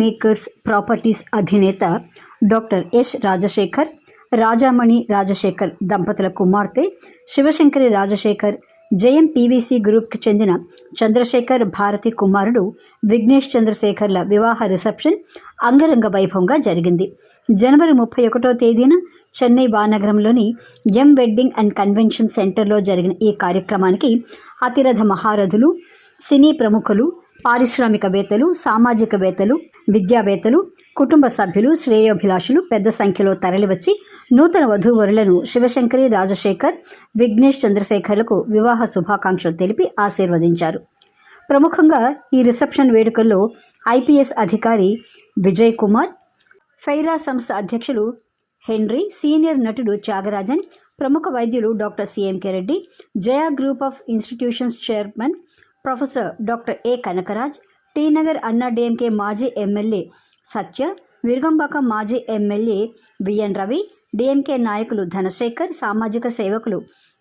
Makers properties అధినేత doctor yes Rajasekhar, Rajamani Rajasekhar దంపతుల కుమార్తె శివశంకరి రాజశేఖర్, జయం పీవీసీ గ్రూప్కి చెందిన చంద్రశేఖర్ భారతి కుమారుడు విఘ్నేష్ చంద్రశేఖర్ల వివాహ రిసెప్షన్ అంగరంగ వైభవంగా జరిగింది. జనవరి 31వ తేదీన చెన్నై వానగరంలోని ఎం వెడ్డింగ్ అండ్ కన్వెన్షన్ సెంటర్లో జరిగిన ఈ కార్యక్రమానికి అతిరథ మహారథులు, సినీ ప్రముఖులు, పారిశ్రామికవేత్తలు, సామాజికవేత్తలు, విద్యావేత్తలు, కుటుంబ సభ్యులు, శ్రేయోభిలాషులు పెద్ద సంఖ్యలో తరలివచ్చి నూతన వధూవరులను శివశంకరి రాజశేఖర్, విఘ్నేష్ చంద్రశేఖర్లకు వివాహ శుభాకాంక్షలు తెలిపి ఆశీర్వదించారు. ప్రముఖంగా ఈ రిసెప్షన్ వేడుకల్లో ఐపీఎస్ అధికారి విజయ్ కుమార్, ఫైరా సంస్థ అధ్యక్షులు హెన్రీ, సీనియర్ నటుడు త్యాగరాజన్, ప్రముఖ వైద్యులు doctor CMK Reddy, Jaya group of institutions chairman professor doctor A Kanakaraj, T Nagar AIADMK మాజీ ఎమ్మెల్యే సత్య, విరుగంపాక మాజీ ఎమ్మెల్యే విఎన్ రవి, డిఎంకే నాయకులు ధనశేఖర్, సామాజిక సేవకులు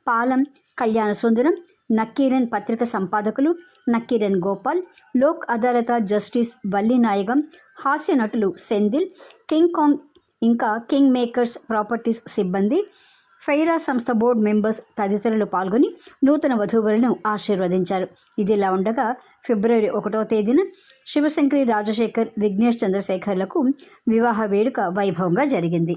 పాలం కళ్యాణ సుందరం, నక్కీరన్ పత్రిక సంపాదకులు నక్కీరన్ గోపాల్, లోక్ అదాలత జస్టిస్ వల్లినాయగం, హాస్య నటులు సెందిల్, కింగ్ కాంగ్, ఇంకా కింగ్ మేకర్స్ ప్రాపర్టీస్ సిబ్బంది, ఫైరా సంస్థ బోర్డు మెంబర్స్ తదితరులు పాల్గొని నూతన వధూవరులను ఆశీర్వదించారు. ఇదిలా ఉండగా ఫిబ్రవరి 1వ తేదీన శివశంకరి రాజశేఖర్, విఘ్నేష్ చంద్రశేఖర్లకు వివాహ వేడుక వైభవంగా జరిగింది.